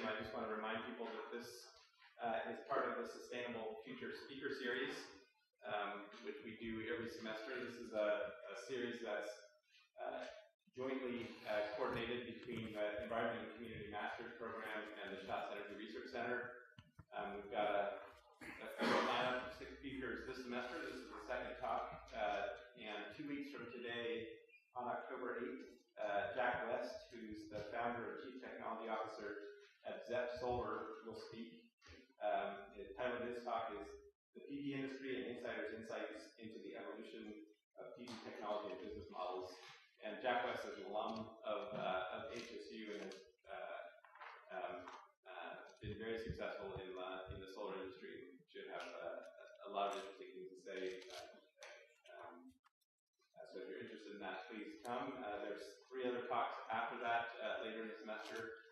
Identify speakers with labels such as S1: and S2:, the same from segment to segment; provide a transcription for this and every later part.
S1: I just want to remind people that this is part of the Sustainable Future Speaker Series, which we do every semester. This is a series that's jointly coordinated between the Environment and Community Master's Program and the Schatz Energy Research Center. We've got a lineup of 6 speakers this semester. This is the second talk, and 2 weeks from today, on October 8th, Jack West, who's the founder and Chief Technology Officer at ZEP Solar, will speak. The title of his talk is The PV Industry and Insiders' Insights into the Evolution of PV Technology and Business Models. And Jack West is an alum of HSU and has been very successful in the solar industry. Should have a lot of interesting things to say. So if you're interested in that, please come. There's 3 other talks after that later in the semester.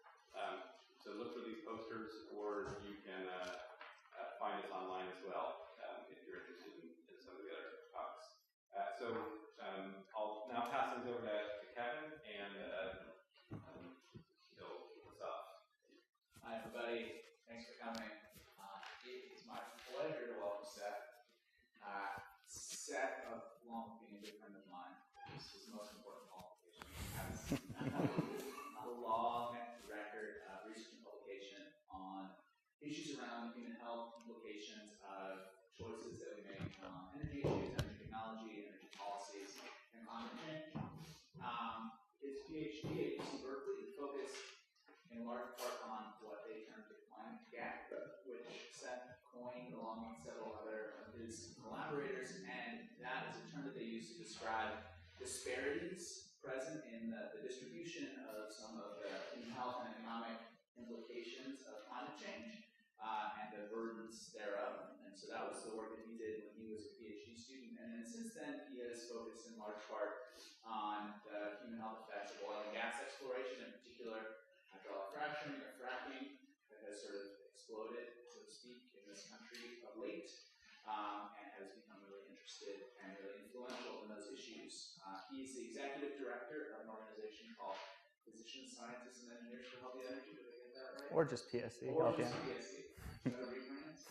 S1: So look for these posters, or you can find us online as well if you're interested in some of the other talks. I'll now pass things over to Kevin, and he'll kick us off.
S2: Hi, everybody. Thanks for coming. It is my pleasure to welcome Seth. Seth, along with being a good friend of mine, is his most important qualification. He has a long record of research and publication on issues around human health, implications of choices that we make on energy issues, energy technology, energy policies, and climate change. His PhD at UC Berkeley focused in large part on what they termed the climate gap, which Seth coined along with several other of his collaborators, and that is a term that they use to describe disparities present in the distribution of some of the human health and economic implications of climate change and the burdens thereof. And so that was the work that he did when he was a PhD student. And then since then, he has focused in large part on the human health effects of oil and gas exploration, in particular hydraulic fracturing or fracking, that has sort of exploded, so to speak, in this country of late, and has become really interested and really influential in those issues. He's the executive director of an organization called Physicians, Scientists, and Engineers for Healthy Energy. Did I get that right?
S3: Or just PSC.
S2: Or just PSC. Better rebrands.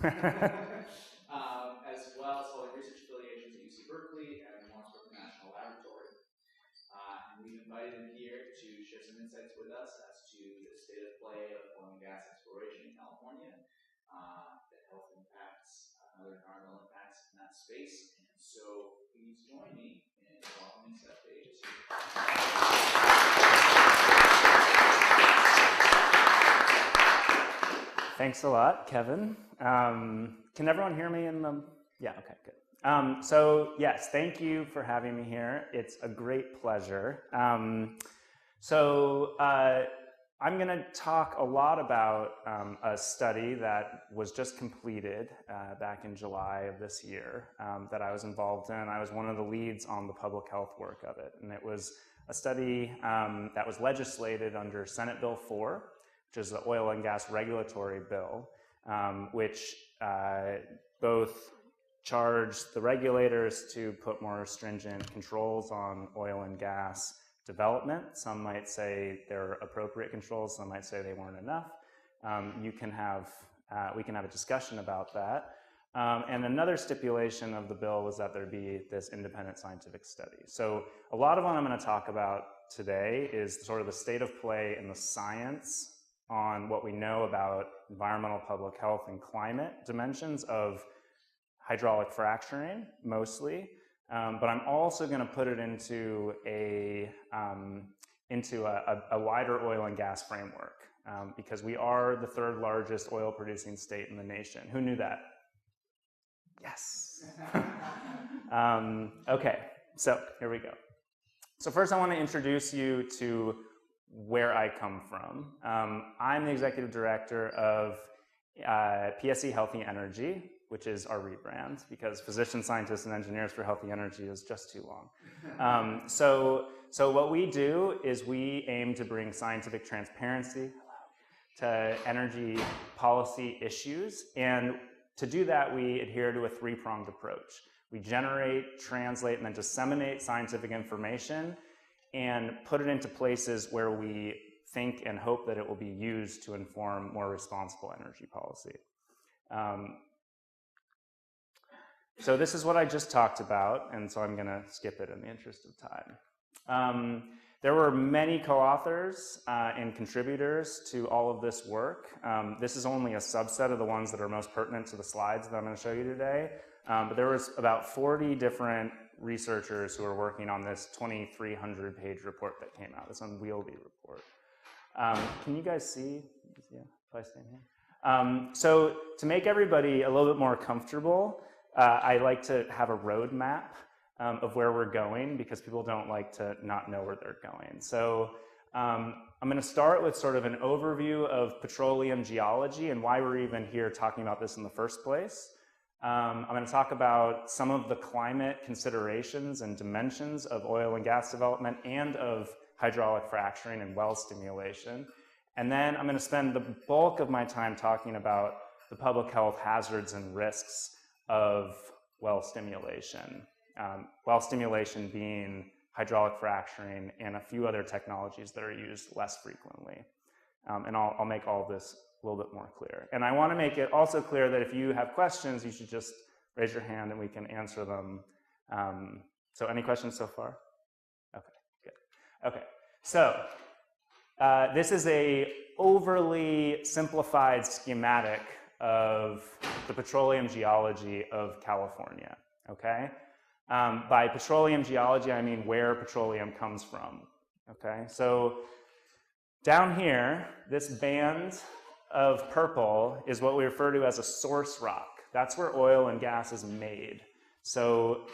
S2: As well as holding research affiliations at UC Berkeley and the Occupational Laboratory. And we've invited him here to share some insights with us as to the state of play of oil and gas exploration in California, the health impacts, other environmental impacts in that space. And so please join me in welcoming Seth Davis.
S3: Thanks a lot, Kevin. Can everyone hear me in the... Yeah, okay, good. So yes, thank you for having me here. It's a great pleasure. I'm going to talk a lot about a study that was just completed back in July of this year that I was involved in. I was one of the leads on the public health work of it, and it was a study that was legislated under Senate Bill 4, which is the Oil and Gas Regulatory Bill, which both charged the regulators to put more stringent controls on oil and gas development. Some might say they're appropriate controls, some might say they weren't enough. We can have a discussion about that. And another stipulation of the bill was that there be this independent scientific study. So a lot of what I'm going to talk about today is sort of the state of play in the science on what we know about environmental, public health, and climate dimensions of hydraulic fracturing, mostly. But I'm also going to put it into a wider oil and gas framework because we are the 3rd largest oil producing state in the nation. Who knew that? Yes. Okay, so here we go. So first I want to introduce you to where I come from. I'm the executive director of PSC Healthy Energy, which is our rebrand, because Physicians, Scientists, and Engineers for Healthy Energy is just too long. So what we do is we aim to bring scientific transparency to energy policy issues, and to do that, we adhere to a 3-pronged approach. We generate, translate, and then disseminate scientific information and put it into places where we think and hope that it will be used to inform more responsible energy policy. So this is what I just talked about, and so I'm going to skip it in the interest of time. There were many co-authors and contributors to all of this work. This is only a subset of the ones that are most pertinent to the slides that I'm going to show you today. But there was about 40 different researchers who are working on this 2,300-page report that came out, this unwieldy report. Can you guys see? Yeah, if I stand here. So to make everybody a little bit more comfortable, I like to have a roadmap of where we're going, because people don't like to not know where they're going. So I'm going to start with sort of an overview of petroleum geology and why we're even here talking about this in the first place. I'm going to talk about some of the climate considerations and dimensions of oil and gas development and of hydraulic fracturing and well stimulation. And then I'm going to spend the bulk of my time talking about the public health hazards and risks of well stimulation. Well stimulation being hydraulic fracturing and a few other technologies that are used less frequently. And I'll make all of this a little bit more clear. And I want to make it also clear that if you have questions, you should just raise your hand and we can answer them. So any questions so far? Okay, good. Okay, so this is a overly simplified schematic of the petroleum geology of California, okay? By petroleum geology, I mean where petroleum comes from, okay? So down here, this band of purple is what we refer to as a source rock. That's where oil and gas is made. So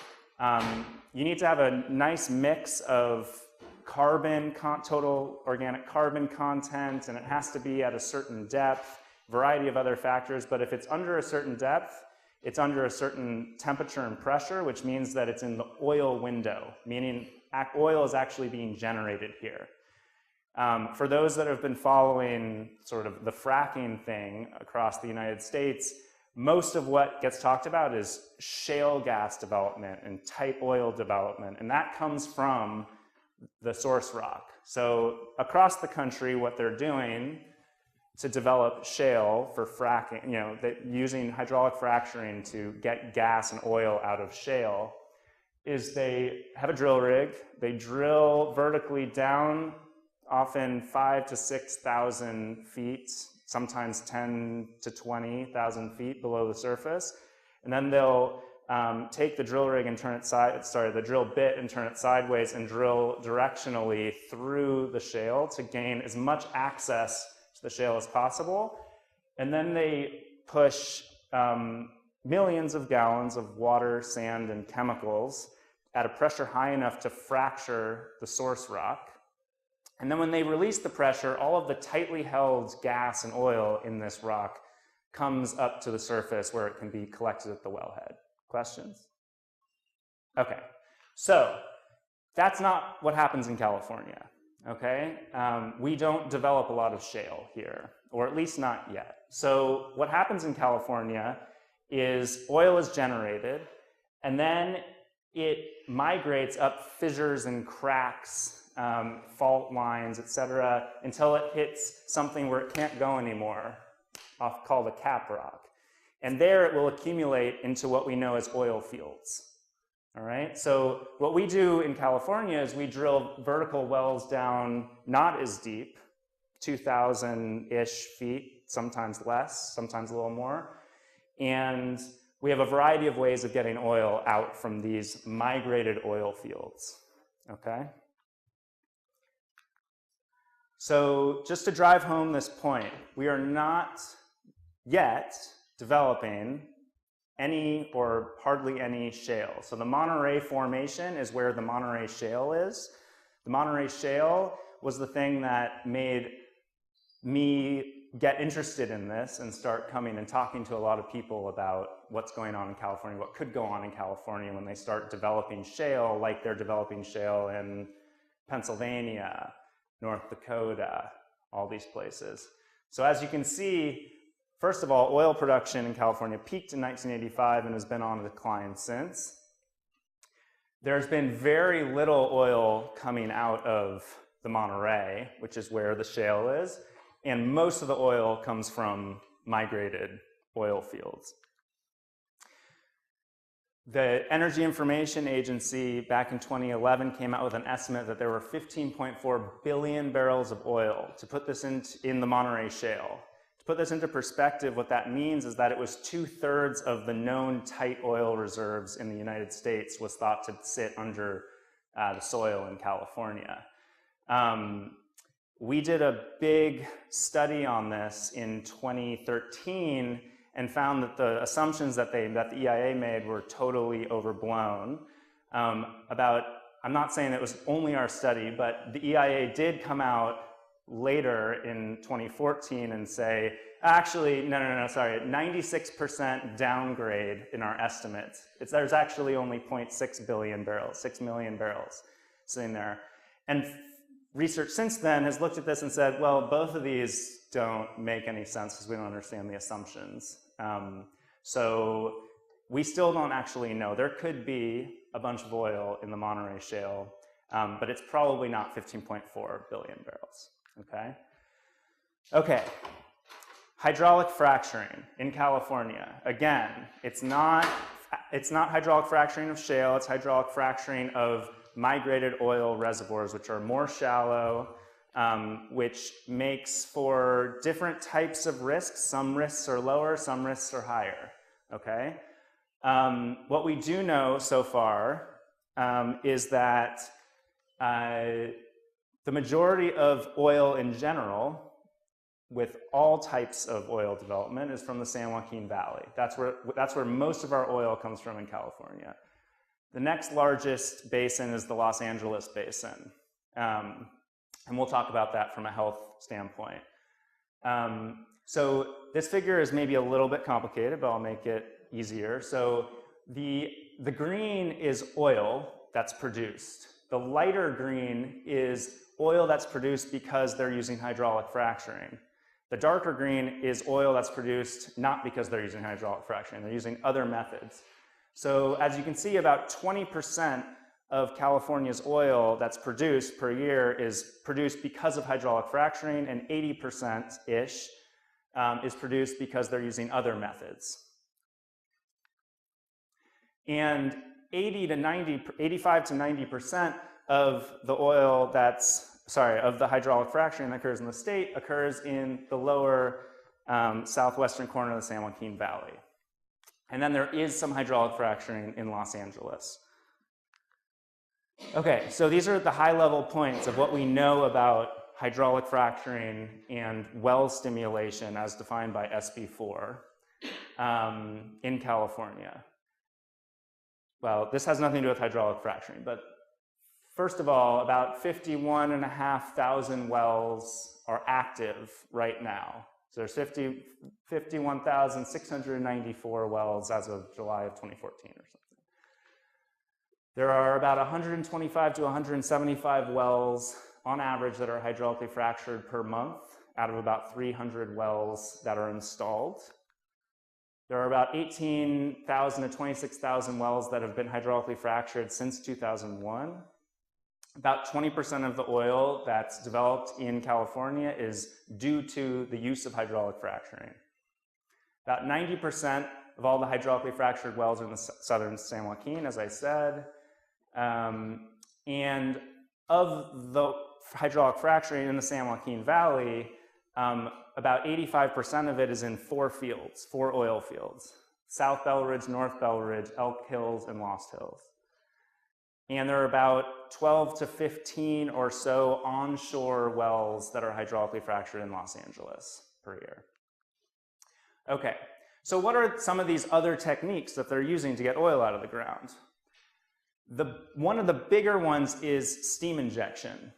S3: you need to have a nice mix of carbon, total organic carbon content, and it has to be at a certain depth, variety of other factors, but if it's under a certain depth, it's under a certain temperature and pressure, which means that it's in the oil window, meaning oil is actually being generated here. For those that have been following sort of the fracking thing across the United States, most of what gets talked about is shale gas development and tight oil development, and that comes from the source rock. So across the country, what they're doing to develop shale for fracking, you know, using hydraulic fracturing to get gas and oil out of shale, is they have a drill rig, they drill vertically down, often 5,000 to 6,000 feet, sometimes 10,000 to 20,000 feet below the surface, and then they'll take the drill rig and turn it the drill bit and turn it sideways and drill directionally through the shale to gain as much access to the shale as possible. And then they push millions of gallons of water, sand, and chemicals at a pressure high enough to fracture the source rock. And then when they release the pressure, all of the tightly held gas and oil in this rock comes up to the surface where it can be collected at the wellhead. Questions? Okay, so that's not what happens in California, okay? We don't develop a lot of shale here, or at least not yet. So what happens in California is oil is generated, and then it migrates up fissures and cracks, fault lines, etc., until it hits something where it can't go anymore, called a cap rock. And there it will accumulate into what we know as oil fields. All right, so what we do in California is we drill vertical wells down not as deep, 2,000-ish feet, sometimes less, sometimes a little more. And we have a variety of ways of getting oil out from these migrated oil fields, okay? So just to drive home this point, we are not yet developing any or hardly any shale. So the Monterey Formation is where the Monterey Shale is. The Monterey Shale was the thing that made me get interested in this and start coming and talking to a lot of people about what's going on in California, what could go on in California when they start developing shale like they're developing shale in Pennsylvania, North Dakota, all these places. So as you can see, first of all, oil production in California peaked in 1985 and has been on a decline since. There's been very little oil coming out of the Monterey, which is where the shale is, and most of the oil comes from migrated oil fields. The Energy Information Agency back in 2011 came out with an estimate that there were 15.4 billion barrels of oil to put this in the Monterey Shale. To put this into perspective, what that means is that it was 2/3 of the known tight oil reserves in the United States was thought to sit under the soil in California. We did a big study on this in 2013 and found that the assumptions that the EIA made were totally overblown. I'm not saying it was only our study, but the EIA did come out later in 2014 and say, actually, no, sorry, 96% downgrade in our estimates. There's actually only 0.6 billion barrels, 6 million barrels sitting there. And research since then has looked at this and said, well, both of these don't make any sense because we don't understand the assumptions. So we still don't actually know. There could be a bunch of oil in the Monterey Shale, but it's probably not 15.4 billion barrels, okay? Okay, hydraulic fracturing in California. Again, it's not hydraulic fracturing of shale, it's hydraulic fracturing of migrated oil reservoirs, which are more shallow, which makes for different types of risks. Some risks are lower, some risks are higher, okay? What we do know so far is that the majority of oil in general, with all types of oil development, is from the San Joaquin Valley. That's where most of our oil comes from in California. The next largest basin is the Los Angeles Basin. And we'll talk about that from a health standpoint. So this figure is maybe a little bit complicated, but I'll make it easier. So the green is oil that's produced. The lighter green is oil that's produced because they're using hydraulic fracturing. The darker green is oil that's produced not because they're using hydraulic fracturing, they're using other methods. So as you can see, about 20% of California's oil that's produced per year is produced because of hydraulic fracturing, and 80%-ish is produced because they're using other methods. And 85 to 90% of the oil of the hydraulic fracturing that occurs in the state occurs in the lower southwestern corner of the San Joaquin Valley. And then there is some hydraulic fracturing in Los Angeles. Okay, so these are the high-level points of what we know about hydraulic fracturing and well stimulation as defined by SB4 in California. Well, this has nothing to do with hydraulic fracturing, but first of all, about 51,500 wells are active right now. So there's 51,694 wells as of July of 2014 or something. There are about 125 to 175 wells on average that are hydraulically fractured per month out of about 300 wells that are installed. There are about 18,000 to 26,000 wells that have been hydraulically fractured since 2001. About 20% of the oil that's developed in California is due to the use of hydraulic fracturing. About 90% of all the hydraulically fractured wells are in the southern San Joaquin, as I said. And of the hydraulic fracturing in the San Joaquin Valley, about 85% of it is in 4 oil fields: South Bell Ridge, North Bell Ridge, Elk Hills, and Lost Hills. And there are about 12 to 15 or so onshore wells that are hydraulically fractured in Los Angeles per year. Okay, so what are some of these other techniques that they're using to get oil out of the ground? One of the bigger ones is steam injection.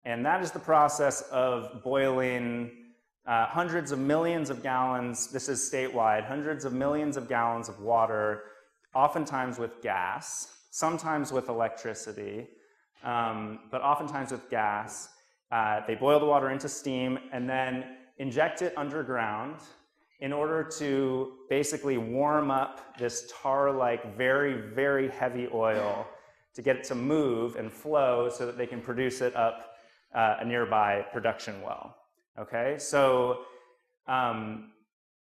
S3: And that is the process of boiling hundreds of millions of gallons, this is statewide, hundreds of millions of gallons of water, oftentimes with gas, sometimes with electricity, but oftentimes with gas. They boil the water into steam and then inject it underground in order to basically warm up this tar-like, very, very heavy oil to get it to move and flow so that they can produce it up a nearby production well. Okay, so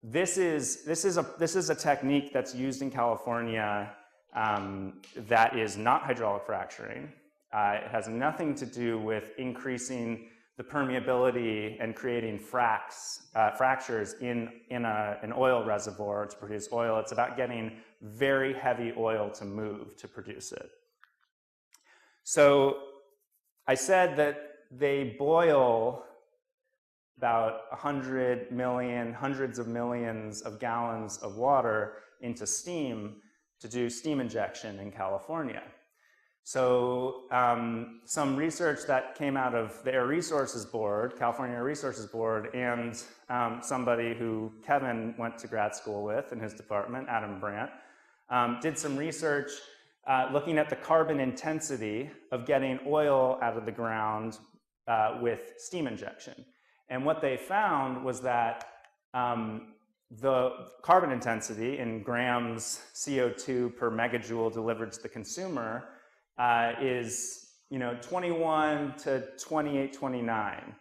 S3: this is a technique that's used in California that is not hydraulic fracturing. It has nothing to do with increasing the permeability and creating fractures in an oil reservoir to produce oil. It's about getting very heavy oil to move to produce it. So I said that they boil about 100 million, hundreds of millions of gallons of water into steam to do steam injection in California. So some research that came out of the Air Resources Board, California Air Resources Board, and somebody who Kevin went to grad school with in his department, Adam Brandt, did some research looking at the carbon intensity of getting oil out of the ground with steam injection. And what they found was that the carbon intensity in grams CO2 per megajoule delivered to the consumer is 21 to 28, 29.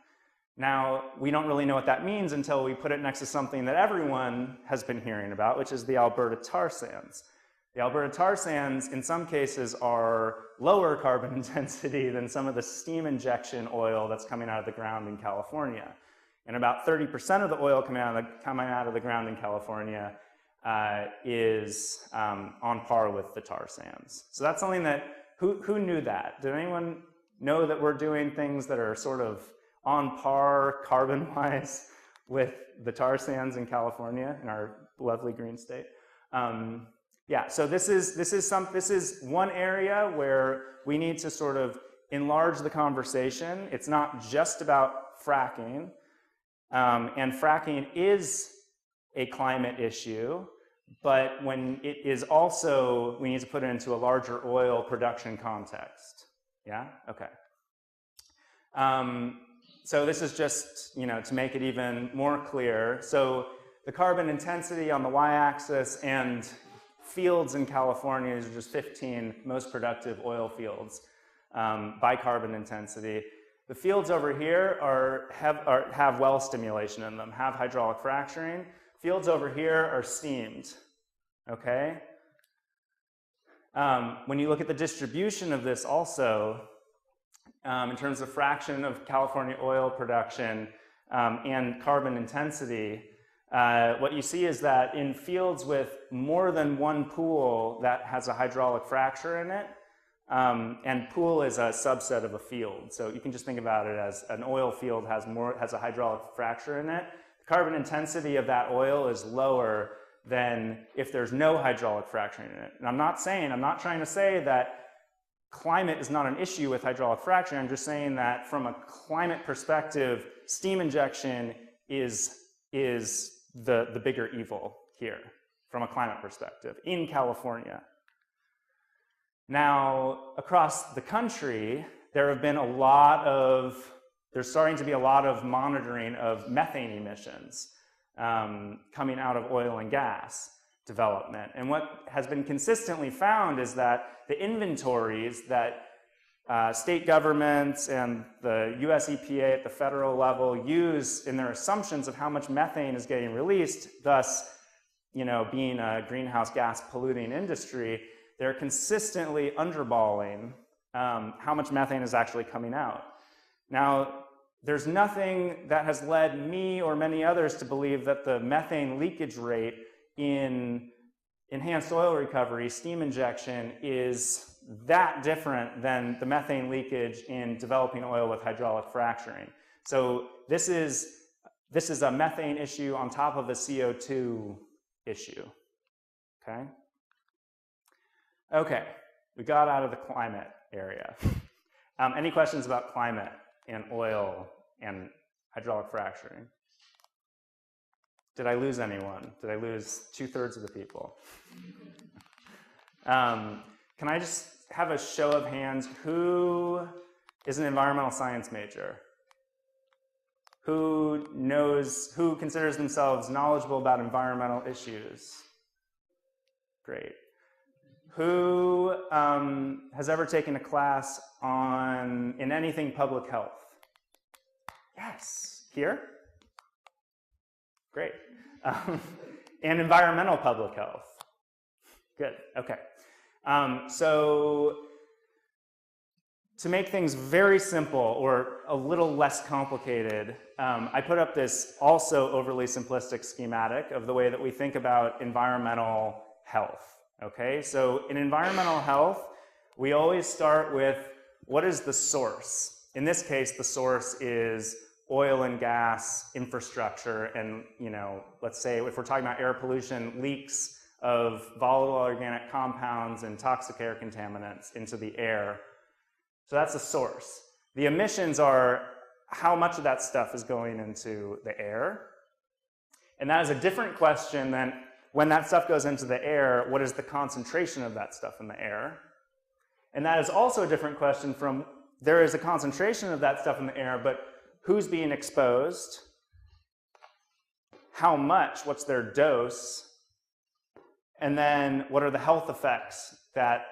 S3: Now, we don't really know what that means until we put it next to something that everyone has been hearing about, which is the Alberta tar sands. The Alberta tar sands, in some cases, are lower carbon intensity than some of the steam injection oil that's coming out of the ground in California. And about 30% of the oil coming out of the ground in California is on par with the tar sands. So that's something that, who knew that? Did anyone know that we're doing things that are sort of on par carbon-wise with the tar sands in California, in our lovely green state? Yeah, so this is one area where we need to sort of enlarge the conversation. It's not just about fracking, and fracking is a climate issue, but when it is also, we need to put it into a larger oil production context. Yeah? Okay. So this is just, to make it even more clear. So the carbon intensity on the y-axis and fields in California is just 15 most productive oil fields by carbon intensity. The fields over here have well stimulation in them, have hydraulic fracturing. Fields over here are steamed, okay? When you look at the distribution of this also, in terms of fraction of California oil production and carbon intensity, what you see is that in fields with more than one pool that has a hydraulic fracture in it, and pool is a subset of a field. So you can just think about it as an oil field has a hydraulic fracture in it. The carbon intensity of that oil is lower than if there's no hydraulic fracturing in it. And I'm not trying to say that climate is not an issue with hydraulic fracturing. I'm just saying that from a climate perspective, steam injection is the bigger evil here from a climate perspective in California. Now, across the country, there's starting to be a lot of monitoring of methane emissions coming out of oil and gas development. And what has been consistently found is that the inventories that state governments and the US EPA at the federal level use in their assumptions of how much methane is getting released, thus, being a greenhouse gas polluting industry, they're consistently underballing how much methane is actually coming out. Now, there's nothing that has led me or many others to believe that the methane leakage rate in enhanced oil recovery, steam injection, is that different than the methane leakage in developing oil with hydraulic fracturing. So this is a methane issue on top of a CO2 issue, okay? Okay, we got out of the climate area. Any questions about climate and oil and hydraulic fracturing? Did I lose anyone? Did I lose 2/3 of the people? Can I just have a show of hands? Who is an environmental science major? Who considers themselves knowledgeable about environmental issues? Great. Who has ever taken a class in anything public health? Yes. Here? Great. And environmental public health. Good. Okay. So to make things very simple or a little less complicated, I put up this also overly simplistic schematic of the way that we think about environmental health. Okay, so in environmental health, we always start with what is the source? In this case, the source is oil and gas infrastructure, and let's say if we're talking about air pollution, leaks of volatile organic compounds and toxic air contaminants into the air. So that's the source. The emissions are how much of that stuff is going into the air. And that is a different question than when that stuff goes into the air, what is the concentration of that stuff in the air? And that is also a different question from there is a concentration of that stuff in the air, but who's being exposed? How much? What's their dose? And then what are the health effects that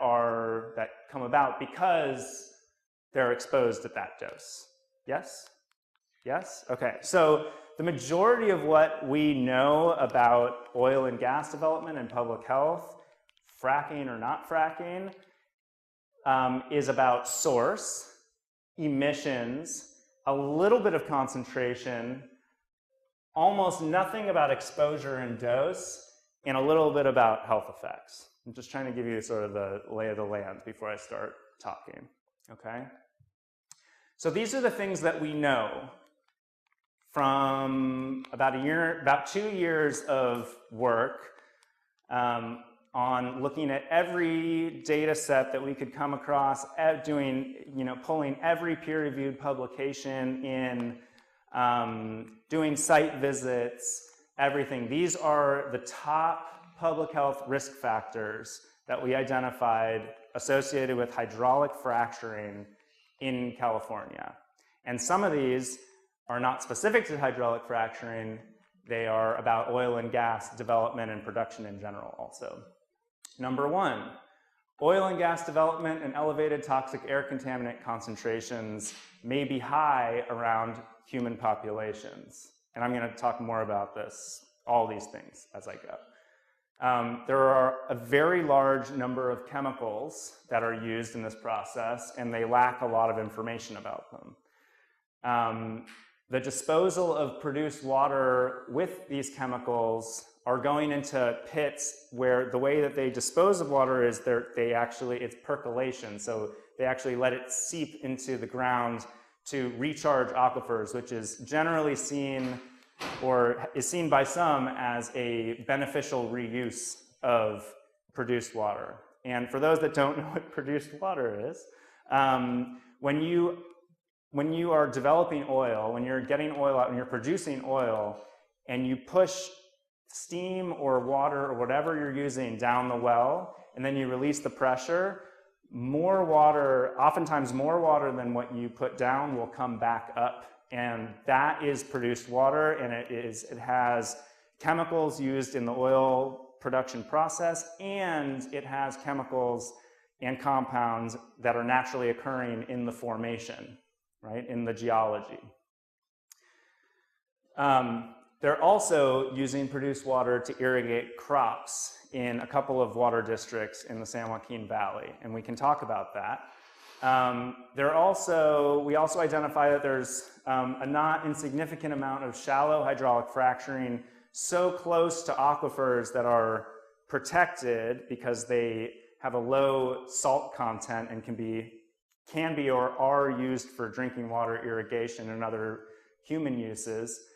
S3: come about because they're exposed at that dose? Yes? Yes? Okay. So the majority of what we know about oil and gas development and public health, fracking or not fracking, is about source, emissions, a little bit of concentration, almost nothing about exposure and dose, and a little bit about health effects. I'm just trying to give you sort of the lay of the land before I start talking, okay? So these are the things that we know from about 2 years of work on looking at every data set that we could come across, pulling every peer-reviewed publication in, doing site visits, everything. These are the top public health risk factors that we identified associated with hydraulic fracturing in California. And some of these are not specific to hydraulic fracturing. They are about oil and gas development and production in general also. Number 1, oil and gas development and elevated toxic air contaminant concentrations may be high around human populations. And I'm going to talk more about all these things as I go. There are a very large number of chemicals that are used in this process, and they lack a lot of information about them. The disposal of produced water with these chemicals are going into pits where the way that they dispose of water is it's percolation. So they actually let it seep into the ground to recharge aquifers, which is generally seen or is seen by some as a beneficial reuse of produced water. And for those that don't know what produced water is, when you are developing oil, when you're getting oil out and you're producing oil, and you push steam or water or whatever you're using down the well, and then you release the pressure, more water, oftentimes more water than what you put down, will come back up. And that is produced water, and it has chemicals used in the oil production process, and it has chemicals and compounds that are naturally occurring in the formation, right, in the geology. They're also using produced water to irrigate crops in a couple of water districts in the San Joaquin Valley, and we can talk about that. We also identify that there's a not insignificant amount of shallow hydraulic fracturing so close to aquifers that are protected because they have a low salt content and can be or are used for drinking water, irrigation, and other human uses.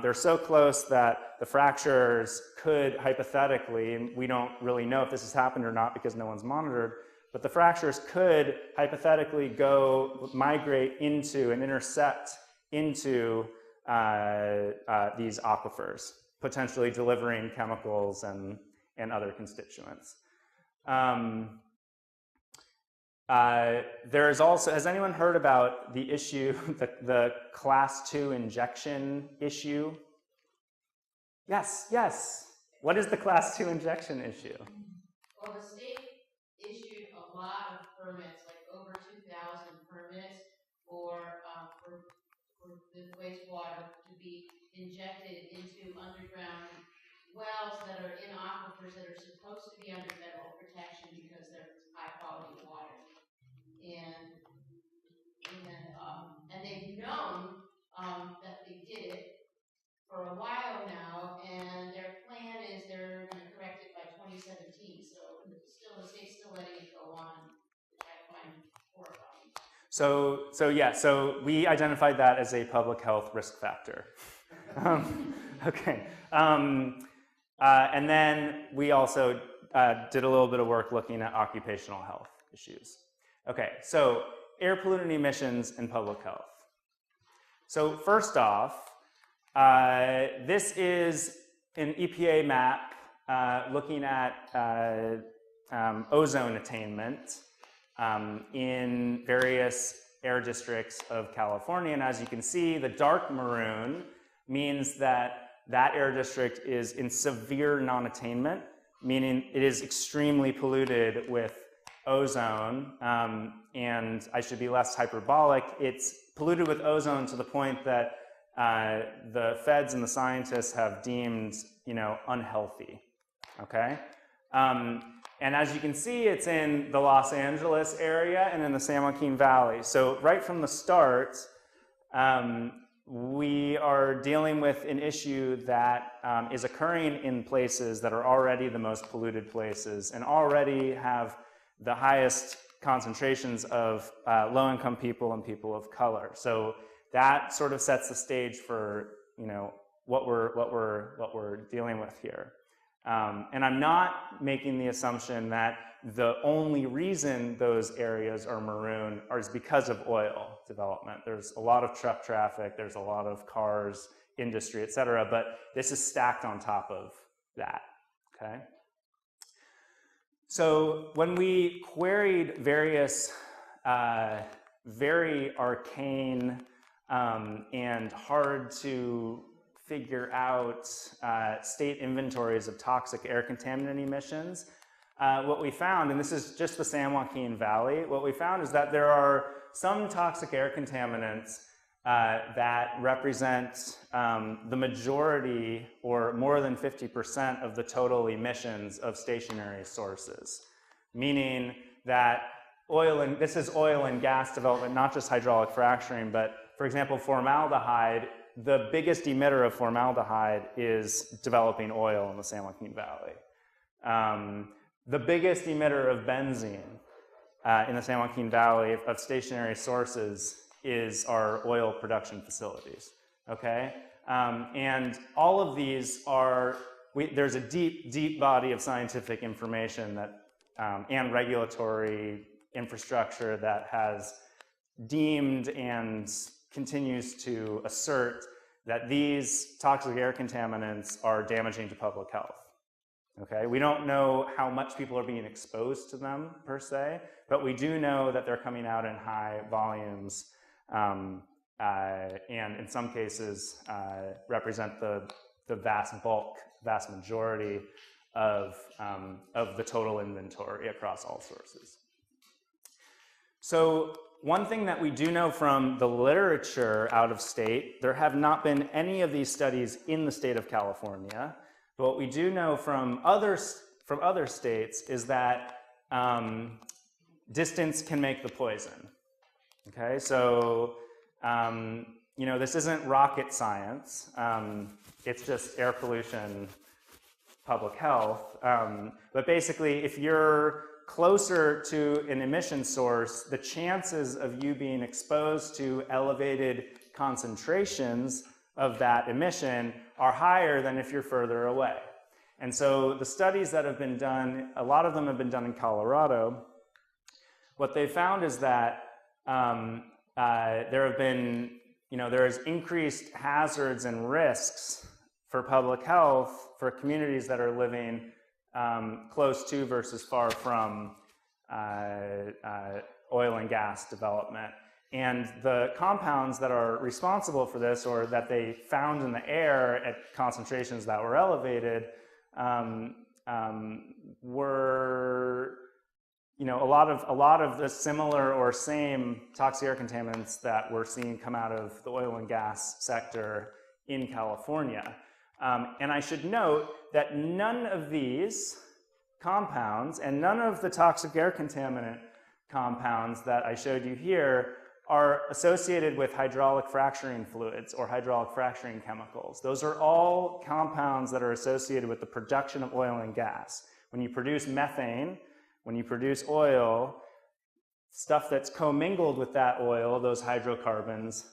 S3: They're so close that the fractures could hypothetically, and we don't really know if this has happened or not because no one's monitored, but the fractures could hypothetically migrate into and intersect into these aquifers, potentially delivering chemicals and other constituents. There is also, has anyone heard about the issue, the class 2 injection issue? Yes, yes. What is the class 2 injection issue?
S4: Well, the state issued a lot of permits, like over 2,000 permits for with wastewater to be injected into underground wells that are in aquifers that are supposed to be under federal protection because they're high quality water. And they've known that they did it for a while now, and their plan is they're going to correct it by 2017. So the state's still letting it go on, which I find horrifying.
S3: So we identified that as a public health risk factor. Okay. And then we also did a little bit of work looking at occupational health issues. Okay, so air pollutant emissions and public health. So first off, this is an EPA map looking at ozone attainment in various air districts of California. And as you can see, the dark maroon means that that air district is in severe non-attainment, meaning it is extremely polluted with ozone, and I should be less hyperbolic. It's polluted with ozone to the point that the feds and the scientists have deemed, unhealthy, okay? And as you can see, it's in the Los Angeles area and in the San Joaquin Valley. So right from the start, we are dealing with an issue that is occurring in places that are already the most polluted places and already have the highest concentrations of low-income people and people of color. So that sort of sets the stage for what we're dealing with here. And I'm not making the assumption that the only reason those areas are maroon is because of oil development. There's a lot of truck traffic, there's a lot of cars, industry, et cetera, but this is stacked on top of that, okay? So when we queried various very arcane and hard to figure out state inventories of toxic air contaminant emissions, what we found, and this is just the San Joaquin Valley, what we found is that there are some toxic air contaminants that represent the majority or more than 50% of the total emissions of stationary sources, meaning that this is oil and gas development, not just hydraulic fracturing, but for example, formaldehyde, the biggest emitter of formaldehyde is developing oil in the San Joaquin Valley. The biggest emitter of benzene in the San Joaquin Valley of stationary sources is our oil production facilities, okay? And all of these are, there's a deep body of scientific information that, and regulatory infrastructure that has deemed and continues to assert that these toxic air contaminants are damaging to public health. Okay, we don't know how much people are being exposed to them per se, but we do know that they're coming out in high volumes and in some cases represent the vast majority of the total inventory across all sources. So one thing that we do know from the literature out of state, there have not been any of these studies in the state of California. But what we do know from other states is that distance can make the poison. Okay, so this isn't rocket science. It's just air pollution, public health. But basically, if you're closer to an emission source, the chances of you being exposed to elevated concentrations of that emission are higher than if you're further away. And so the studies that have been done, a lot of them have been done in Colorado. What they found is that there is increased hazards and risks for public health for communities that are living close to versus far from oil and gas development. And the compounds that are responsible for this, or that they found in the air at concentrations that were elevated, were you know, a lot of the similar or same toxic air contaminants that we're seeing come out of the oil and gas sector in California. And I should note that none of these compounds and none of the toxic air contaminant compounds that I showed you here are associated with hydraulic fracturing fluids or hydraulic fracturing chemicals. Those are all compounds that are associated with the production of oil and gas. When you produce methane, when you produce oil, stuff that's commingled with that oil, those hydrocarbons,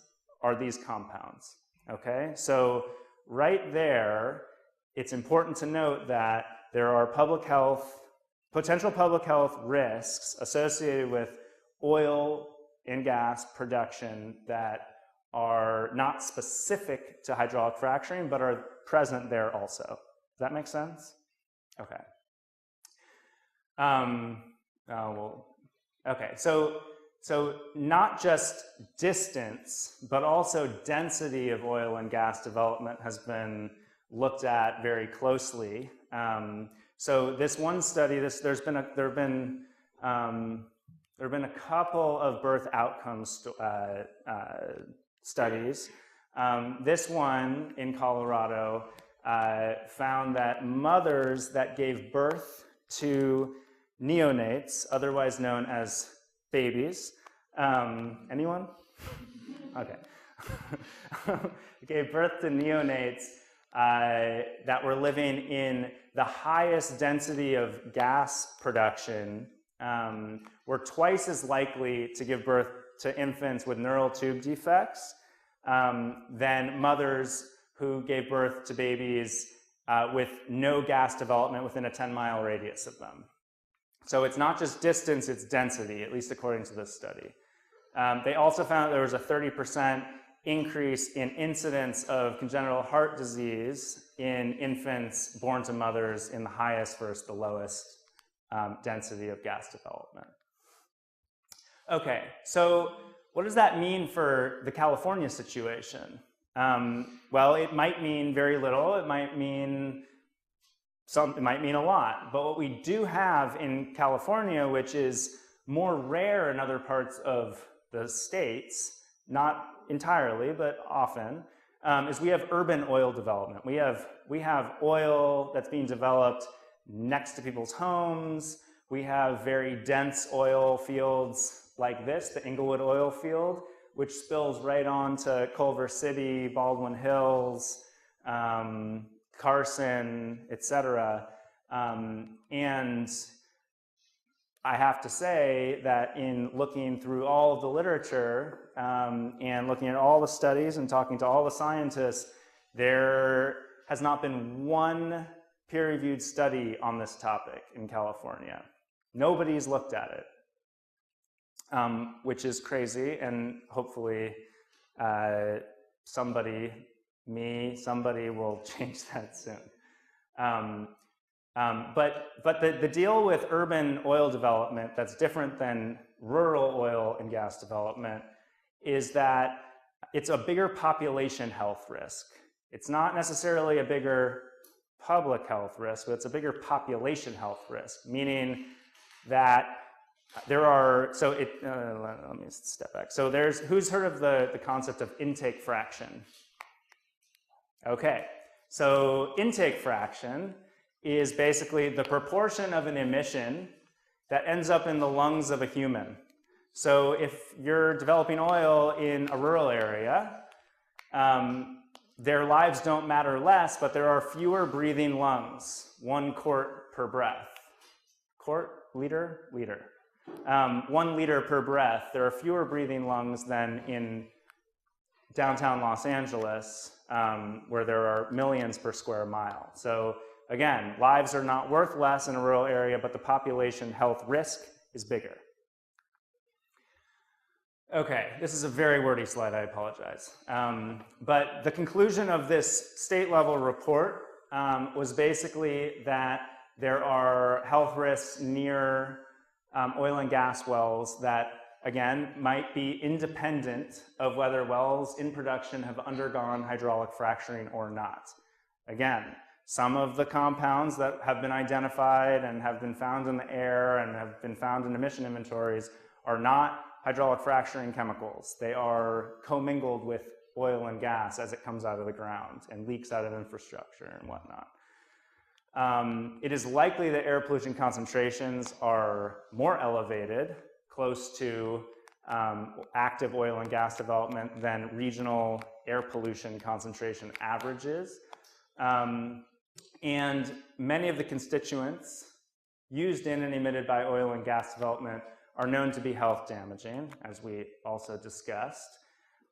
S3: are these compounds, okay? So right there, it's important to note that there are potential public health risks associated with oil and gas production that are not specific to hydraulic fracturing, but are present there also. Does that make sense? Okay. Okay, so not just distance, but also density of oil and gas development has been looked at very closely. So this one study, there have been a couple of birth outcomes studies. This one in Colorado found that mothers that gave birth to neonates, otherwise known as babies, anyone? Okay. Gave birth to neonates that were living in the highest density of gas production were twice as likely to give birth to infants with neural tube defects than mothers who gave birth to babies with no gas development within a 10-mile radius of them. So it's not just distance, it's density, at least according to this study. They also found there was a 30% increase in incidence of congenital heart disease in infants born to mothers in the highest versus the lowest density of gas development. Okay, so what does that mean for the California situation? Well, it might mean very little, it might mean a lot, but what we do have in California, which is more rare in other parts of the states, not entirely, but often, is we have urban oil development. We have oil that's being developed next to people's homes. We have very dense oil fields like this, the Inglewood oil field, which spills right onto Culver City, Baldwin Hills, Carson, etc. And I have to say that in looking through all of the literature and looking at all the studies and talking to all the scientists, there has not been one peer-reviewed study on this topic in California. Nobody's looked at it, which is crazy, and hopefully somebody will change that soon. But the deal with urban oil development that's different than rural oil and gas development is that it's a bigger population health risk. It's not necessarily a bigger public health risk, but it's a bigger population health risk, meaning that there are, let me step back. So who's heard of the concept of intake fraction? Okay, so intake fraction is basically the proportion of an emission that ends up in the lungs of a human. So if you're developing oil in a rural area, their lives don't matter less, but there are fewer breathing lungs, 1 quart per breath. Quart? Liter? Liter. 1 liter per breath. There are fewer breathing lungs than in downtown Los Angeles, where there are millions per square mile. So again, lives are not worth less in a rural area, but the population health risk is bigger. Okay, this is a very wordy slide, I apologize. But the conclusion of this state-level report was basically that there are health risks near oil and gas wells that, again, might be independent of whether wells in production have undergone hydraulic fracturing or not. Again, Some of the compounds that have been identified and have been found in the air and have been found in emission inventories are not hydraulic fracturing chemicals. They are commingled with oil and gas as it comes out of the ground and leaks out of infrastructure and whatnot. It is likely that air pollution concentrations are more elevated, close to active oil and gas development than regional air pollution concentration averages. And many of the constituents used in and emitted by oil and gas development are known to be health damaging, as we also discussed.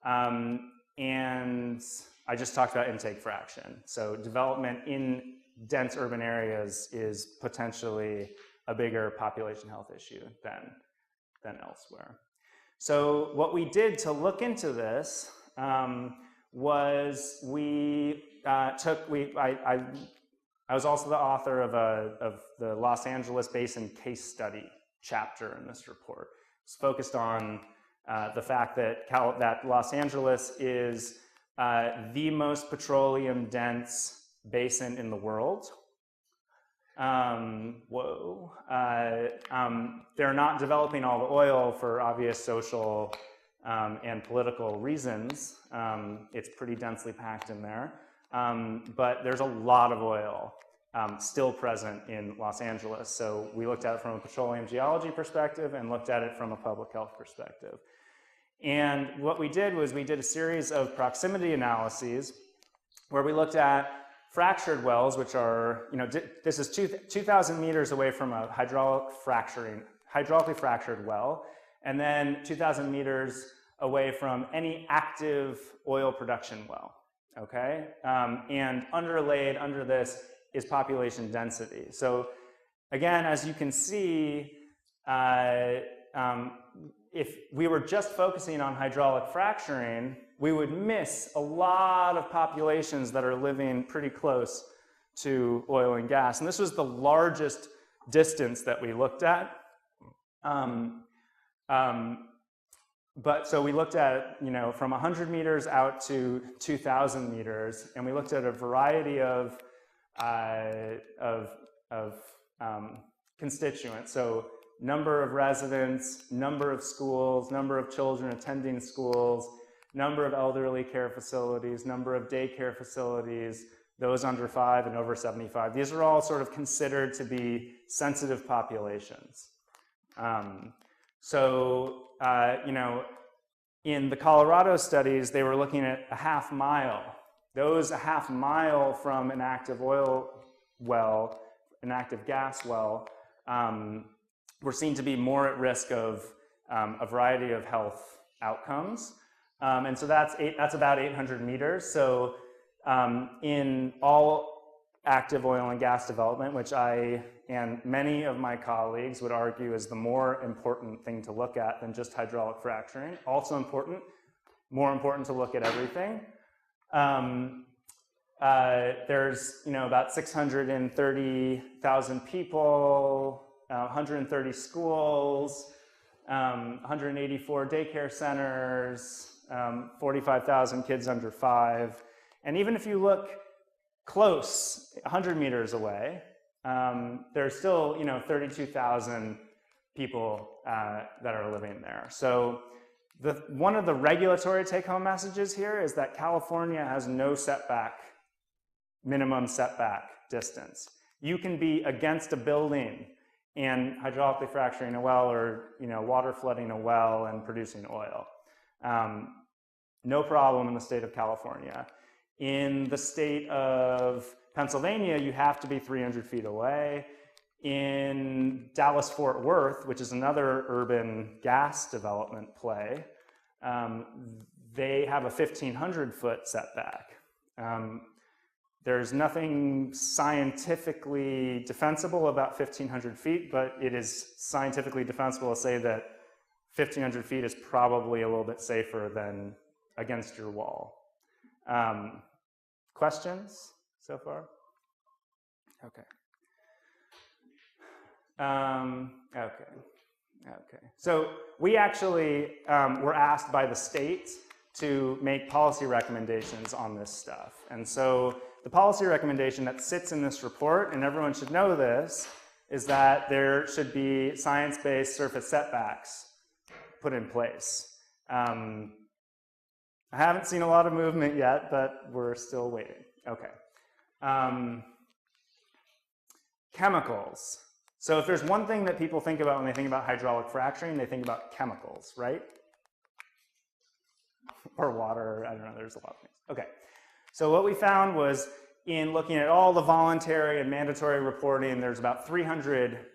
S3: And I just talked about intake fraction. So development in dense urban areas is potentially a bigger population health issue than elsewhere. So what we did to look into this was I was also the author of the Los Angeles Basin case study chapter in this report. It's focused on the fact that Los Angeles is the most petroleum-dense basin in the world. They're not developing all the oil for obvious social and political reasons. It's pretty densely packed in there. But there's a lot of oil still present in Los Angeles. So we looked at it from a petroleum geology perspective and looked at it from a public health perspective. And what we did was we did a series of proximity analyses where we looked at fractured wells, which are, this is 2,000 meters away from a hydraulically fractured well, and then 2,000 meters away from any active oil production well, okay? And underlaid under this is population density. So again, as you can see, if we were just focusing on hydraulic fracturing, we would miss a lot of populations that are living pretty close to oil and gas. And this was the largest distance that we looked at. But so we looked at, from 100 meters out to 2,000 meters, and we looked at a variety of constituents. So number of residents, number of schools, number of children attending schools, number of elderly care facilities, number of daycare facilities, those under 5 and over 75. These are all sort of considered to be sensitive populations. In the Colorado studies, they were looking at a half mile. Those a half mile from an active oil well, an active gas well, were seen to be more at risk of a variety of health outcomes. And so that's about 800 meters. So in all active oil and gas development, which I and many of my colleagues would argue is the more important thing to look at than just hydraulic fracturing, also important, more important to look at everything. There's about 630,000 people, 130 schools, 184 daycare centers, 45,000 kids under 5. And even if you look close, 100 meters away, there's still 32,000 people that are living there. So one of the regulatory take-home messages here is that California has no minimum setback distance. You can be against a building and hydraulically fracturing a well, or water flooding a well and producing oil. No problem in the state of California. In the state of Pennsylvania, you have to be 300 feet away. In Dallas-Fort Worth, which is another urban gas development play, they have a 1,500-foot setback. There's nothing scientifically defensible about 1,500 feet, but it is scientifically defensible to say that 1,500 feet is probably a little bit safer than against your wall. Questions so far? Okay. Okay. So we actually were asked by the state to make policy recommendations on this stuff. And so the policy recommendation that sits in this report, and everyone should know this, is that there should be science-based surface setbacks put in place. I haven't seen a lot of movement yet, but we're still waiting. Okay. Chemicals. So if there's one thing that people think about when they think about hydraulic fracturing, they think about chemicals, right? Or water, I don't know, there's a lot of things. Okay. So what we found was, in looking at all the voluntary and mandatory reporting, there's about 300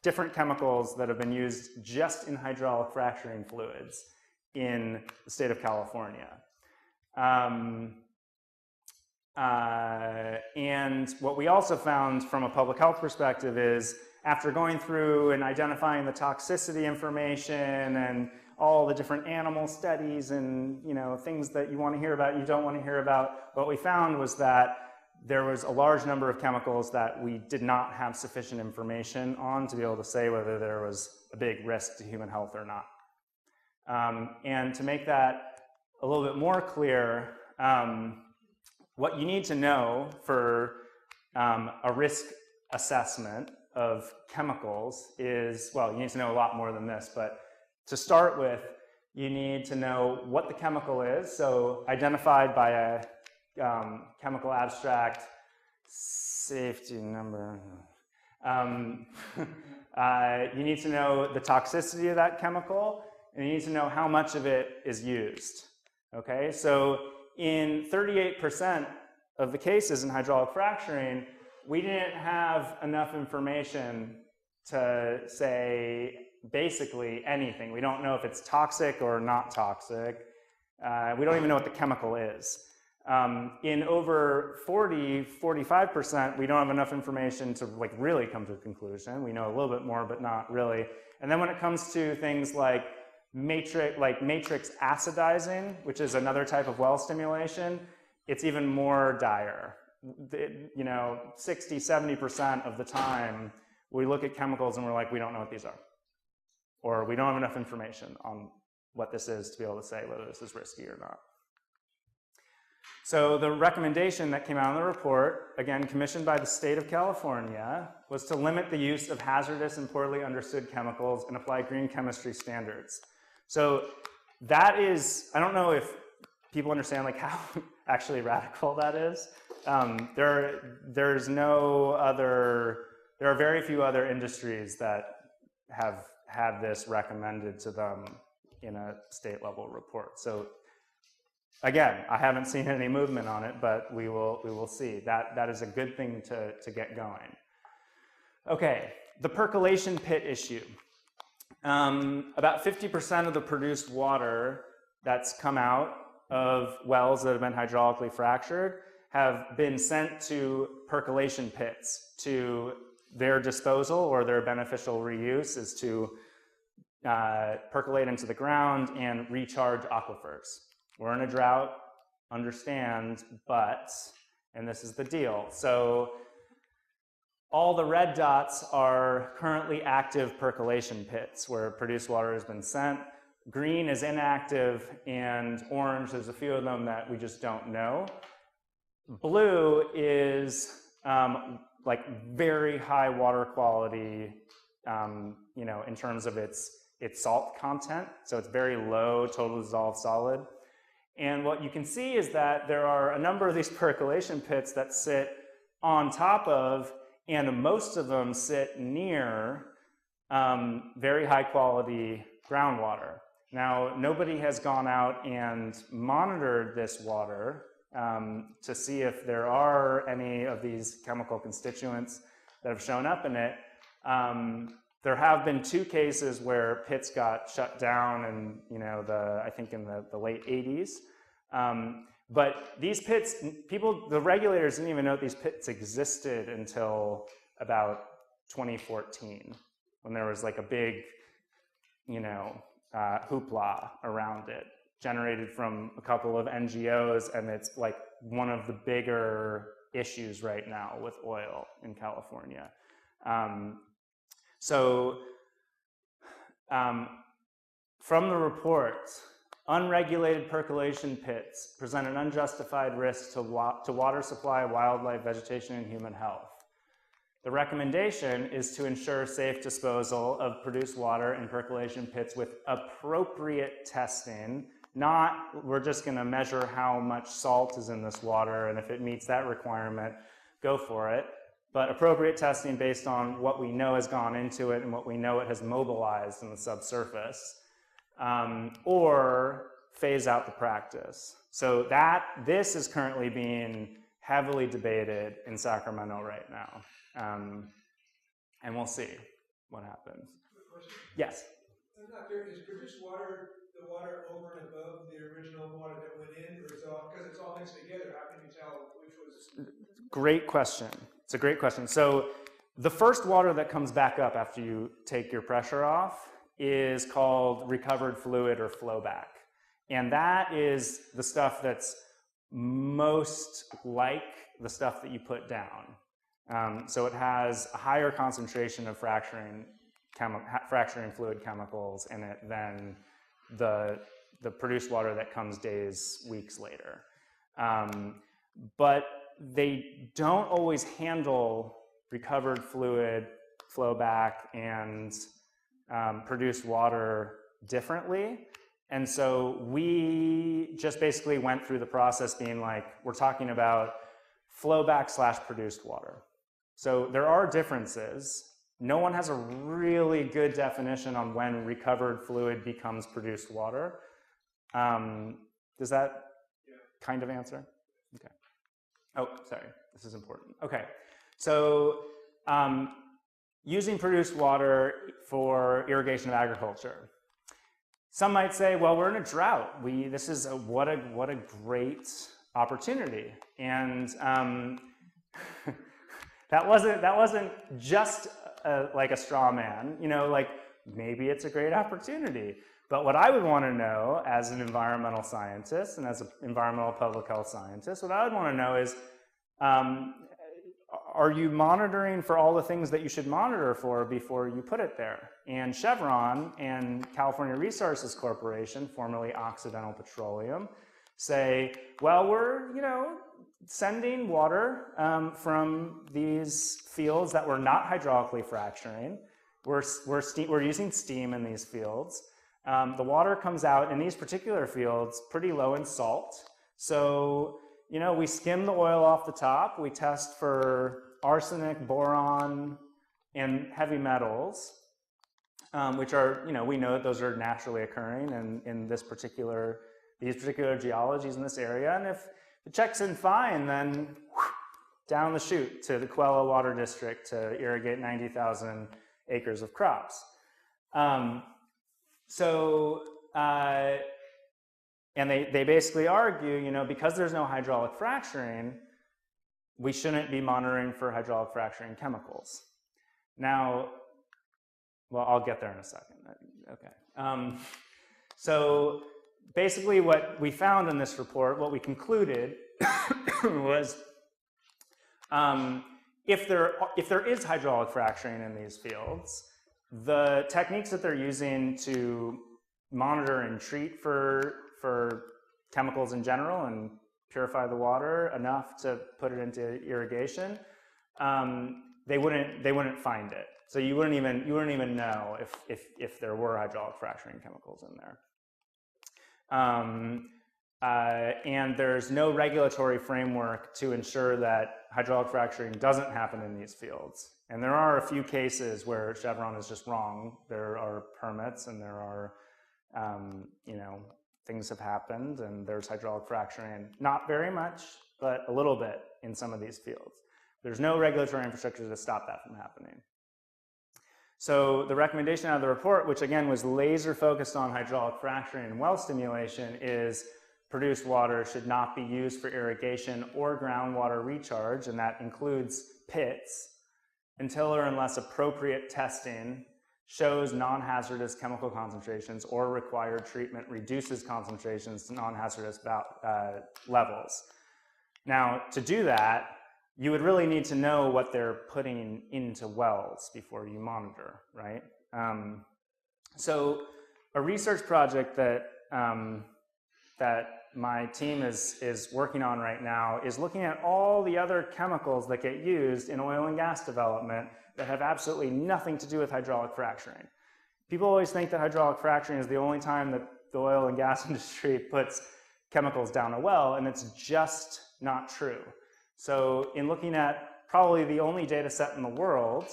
S3: different chemicals that have been used just in hydraulic fracturing fluids in the state of California. And what we also found from a public health perspective is, after going through and identifying the toxicity information and all the different animal studies and, you know, things that you want to hear about, you don't want to hear about, what we found was that there was a large number of chemicals that we did not have sufficient information on to be able to say whether there was a big risk to human health or not. And to make that a little bit more clear, what you need to know for a risk assessment of chemicals is, well, you need to know a lot more than this, but to start with, you need to know what the chemical is, so identified by a chemical abstract safety number. You need to know the toxicity of that chemical, and you need to know how much of it is used. Okay, so in 38% of the cases in hydraulic fracturing, we didn't have enough information to say basically anything. We don't know if it's toxic or not toxic. We don't even know what the chemical is. In over 45%, we don't have enough information to like really come to a conclusion. We know a little bit more, but not really. And then when it comes to things like matrix acidizing, which is another type of well stimulation, it's even more dire. You know, 60, 70% of the time, we look at chemicals and we're like, we don't know what these are. Or we don't have enough information on what this is to be able to say whether this is risky or not. So the recommendation that came out in the report, again commissioned by the state of California, was to limit the use of hazardous and poorly understood chemicals and apply green chemistry standards. So that is, I don't know if people understand like how actually radical that is. There's no other, there are very few other industries that have had this recommended to them in a state level report. So again, I haven't seen any movement on it, but we will see. That is a good thing to get going. Okay, the percolation pit issue. About 50% of the produced water that's come out of wells that have been hydraulically fractured have been sent to percolation pits. To their disposal or their beneficial reuse is to percolate into the ground and recharge aquifers. We're in a drought, understand, but, and this is the deal. So all the red dots are currently active percolation pits where produced water has been sent. Green is inactive, and orange, there's a few of them that we just don't know. Blue is like very high water quality, you know, in terms of its salt content. So it's very low total dissolved solid. And what you can see is that there are a number of these percolation pits that sit on top of, and most of them sit near very high quality groundwater. Now, nobody has gone out and monitored this water to see if there are any of these chemical constituents that have shown up in it. There have been 2 cases where pits got shut down, and you know, I think in the late 80s. But these pits, the regulators didn't even know these pits existed until about 2014, when there was like a big, you know, hoopla around it, generated from a couple of NGOs, and it's like one of the bigger issues right now with oil in California. From the report, Unregulated percolation pits present an unjustified risk to water supply, wildlife, vegetation, and human health. The recommendation is to ensure safe disposal of produced water in percolation pits with appropriate testing, not we're just going to measure how much salt is in this water, and if it meets that requirement, go for it. But appropriate testing based on what we know has gone into it and what we know it has mobilized in the subsurface, or phase out the practice. So this is currently being heavily debated in Sacramento right now. And we'll see what happens.
S5: Quick question.
S3: Yes?
S5: I'm not clear, is produced water the water over and above the original water that went in, or is it all, because it's all mixed together, how can you tell which was?
S3: Great question. It's a great question. So the first water that comes back up after you take your pressure off is called recovered fluid or flowback. And that is the stuff that's most like the stuff that you put down. So it has a higher concentration of fracturing fluid chemicals in it than the produced water that comes days, weeks later. But they don't always handle recovered fluid, flowback, and produced water differently. And so we just basically went through the process being like, we're talking about flowback / produced water. So there are differences. No one has a really good definition on when recovered fluid becomes produced water. Does that kind of answer? Okay. Oh, sorry, this is important. Okay, so using produced water for irrigation of agriculture. Some might say, well, we're in a drought. This is what a great opportunity. And that wasn't just like a straw man. You know, like maybe it's a great opportunity. But what I would want to know as an environmental scientist and as an environmental public health scientist, what I would want to know is, are you monitoring for all the things that you should monitor for before you put it there? And Chevron and California Resources Corporation, formerly Occidental Petroleum, say, well, we're sending water from these fields that we're not hydraulically fracturing. We're using steam in these fields. The water comes out in these particular fields pretty low in salt. So, we skim the oil off the top. We test for arsenic, boron, and heavy metals, which are, we know that those are naturally occurring in these particular geologies in this area. And if it checks in fine, then down the chute to the Coelho Water District to irrigate 90,000 acres of crops. And they basically argue, because there's no hydraulic fracturing, we shouldn't be monitoring for hydraulic fracturing chemicals. Now, well, I'll get there in a second. Okay. So basically what we found in this report, what we concluded was if there is hydraulic fracturing in these fields, the techniques that they're using to monitor and treat for chemicals in general and purify the water enough to put it into irrigation, they wouldn't find it. So you wouldn't even know if there were hydraulic fracturing chemicals in there. And there's no regulatory framework to ensure that hydraulic fracturing doesn't happen in these fields. And there are a few cases where Chevron is just wrong. There are permits and there are, things have happened and there's hydraulic fracturing. Not very much, but a little bit in some of these fields. There's no regulatory infrastructure to stop that from happening. So the recommendation out of the report, which again was laser focused on hydraulic fracturing and well stimulation, is produced water should not be used for irrigation or groundwater recharge, and that includes pits, until or unless appropriate testing shows non-hazardous chemical concentrations or required treatment reduces concentrations to non-hazardous levels. Now, to do that, you would really need to know what they're putting into wells before you monitor, right? So a research project that that my team is working on right now is looking at all the other chemicals that get used in oil and gas development that have absolutely nothing to do with hydraulic fracturing. People always think that hydraulic fracturing is the only time that the oil and gas industry puts chemicals down a well, and it's just not true. So in looking at probably the only data set in the world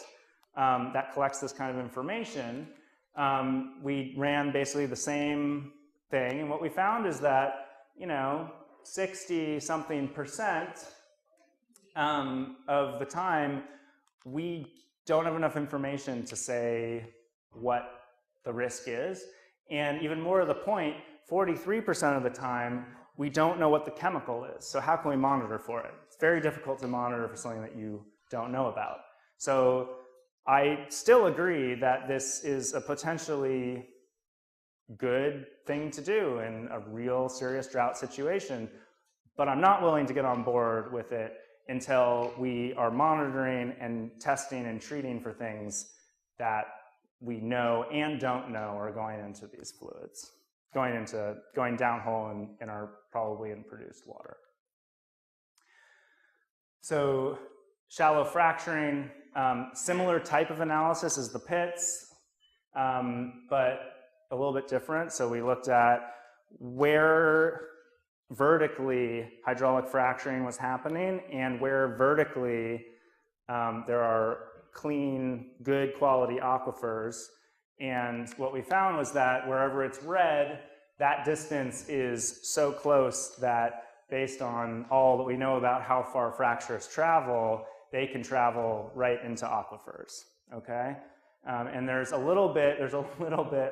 S3: that collects this kind of information, we ran basically the same thing, and what we found is that, 60-something% of the time, we don't have enough information to say what the risk is, and even more to the point, 43% of the time, we don't know what the chemical is. So how can we monitor for it? It's very difficult to monitor for something that you don't know about. So I still agree that this is a potentially good thing to do in a real serious drought situation, but I'm not willing to get on board with it until we are monitoring and testing and treating for things that we know and don't know are going into these fluids, going downhole and are probably in produced water. So shallow fracturing, similar type of analysis as the pits, but a little bit different. So we looked at where vertically hydraulic fracturing was happening and where vertically there are clean, good quality aquifers. And what we found was that wherever it's red, that distance is so close that based on all that we know about how far fractures travel, they can travel right into aquifers, okay? And there's a little bit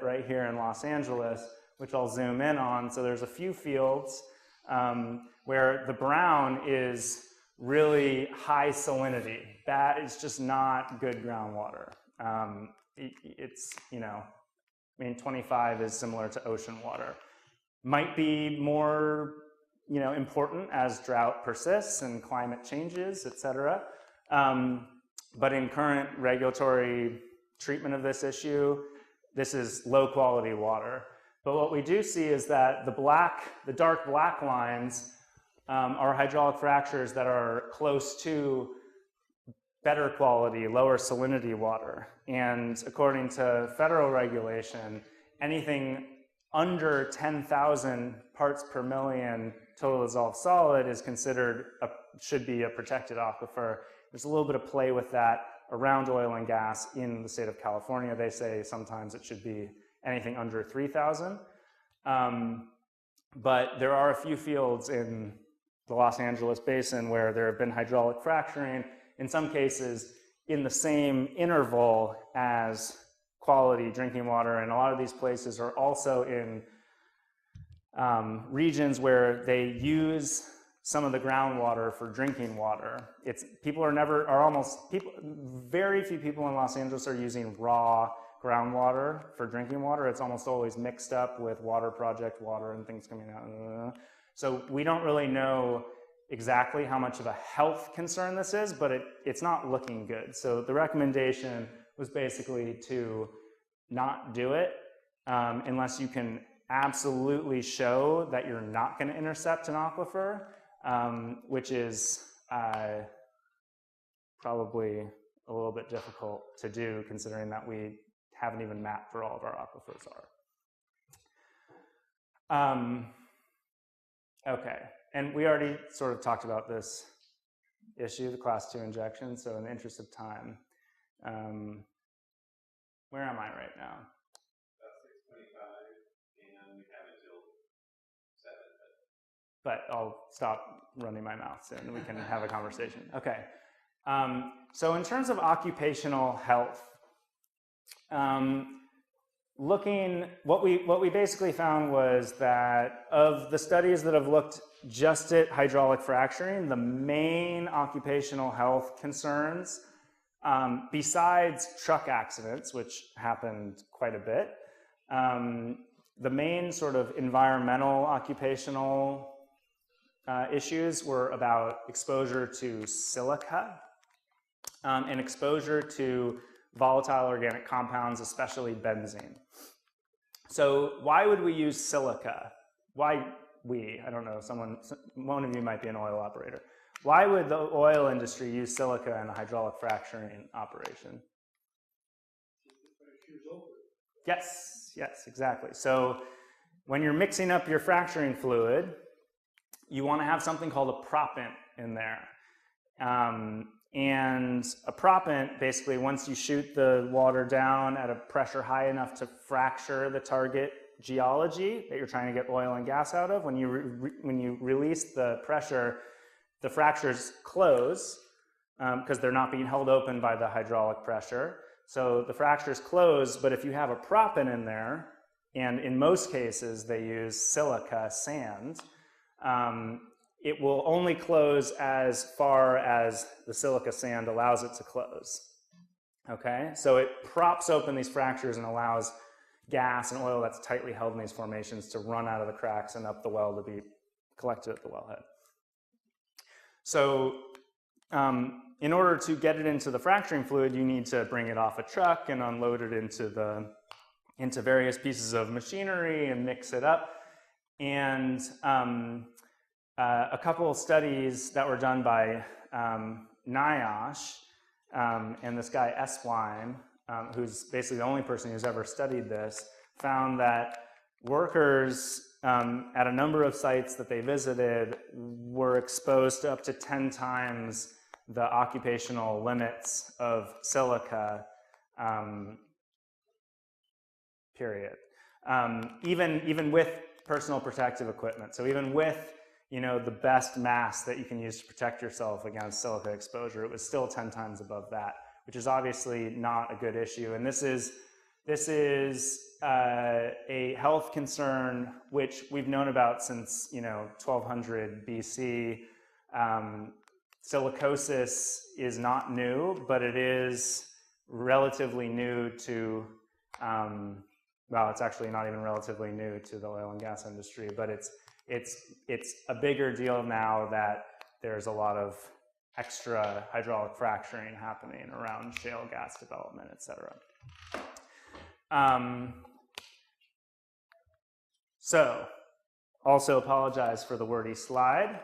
S3: right here in Los Angeles, which I'll zoom in on. So there's a few fields where the brown is really high salinity. That is just not good groundwater. It's, 25 is similar to ocean water. Might be more, important as drought persists and climate changes, et cetera. But in current regulatory treatment of this issue, this is low quality water. But what we do see is that the dark black lines are hydraulic fractures that are close to better quality, lower salinity water. And according to federal regulation, anything under 10,000 parts per million total dissolved solid is should be a protected aquifer. There's a little bit of play with that around oil and gas in the state of California. They say sometimes it should be anything under 3,000. But there are a few fields in the Los Angeles Basin where there have been hydraulic fracturing, in some cases in the same interval as quality drinking water. And a lot of these places are also in regions where they use some of the groundwater for drinking water. Very few people in Los Angeles are using raw groundwater for drinking water. It's almost always mixed up with water project water and things coming out. So we don't really know exactly how much of a health concern this is, but it's not looking good. So the recommendation was basically to not do it unless you can absolutely show that you're not going to intercept an aquifer, which is probably a little bit difficult to do considering that we haven't even mapped where all of our aquifers are. Okay, and we already sort of talked about this issue, the class 2 injection, so in the interest of time, where am I right now?
S1: About 6:25, and we have until 7.
S3: But I'll stop running my mouth soon and we can have a conversation. Okay, so in terms of occupational health, what we basically found was that of the studies that have looked just at hydraulic fracturing, the main occupational health concerns, besides truck accidents, which happened quite a bit, the main sort of environmental occupational issues were about exposure to silica and exposure to volatile organic compounds, especially benzene. So why would we use silica? Why I don't know, one of you might be an oil operator. Why would the oil industry use silica in a hydraulic fracturing operation? Yes, exactly. So when you're mixing up your fracturing fluid, you want to have something called a proppant in there. And a proppant, basically, once you shoot the water down at a pressure high enough to fracture the target geology that you're trying to get oil and gas out of, when you release the pressure, the fractures close because they're not being held open by the hydraulic pressure. So the fractures close, but if you have a proppant in there, and in most cases they use silica sand, it will only close as far as the silica sand allows it to close. Okay, so it props open these fractures and allows gas and oil that's tightly held in these formations to run out of the cracks and up the well to be collected at the wellhead. So in order to get it into the fracturing fluid, you need to bring it off a truck and unload it into various pieces of machinery and mix it up. And a couple of studies that were done by NIOSH and this guy Eswine, who's basically the only person who's ever studied this, found that workers at a number of sites that they visited were exposed to up to 10 times the occupational limits of silica, period. Even with personal protective equipment. So even with the best mask that you can use to protect yourself against silica exposure, it was still 10 times above that, which is obviously not a good issue. And this is a health concern which we've known about since 1200 BC. Silicosis is not new, but it is relatively new to, well, it's actually not even relatively new to the oil and gas industry, but it's a bigger deal now that there's a lot of extra hydraulic fracturing happening around shale gas development, et cetera. So, also apologize for the wordy slide,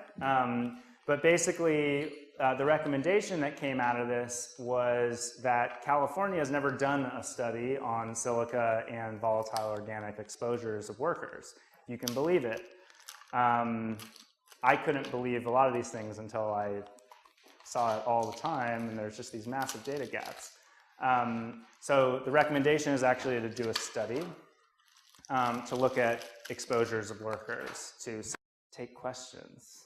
S3: but basically the recommendation that came out of this was that California has never done a study on silica and volatile organic exposures of workers. You can believe it. I couldn't believe a lot of these things until I saw it all the time, and there's just these massive data gaps. So the recommendation is actually to do a study to look at exposures of workers, to take questions.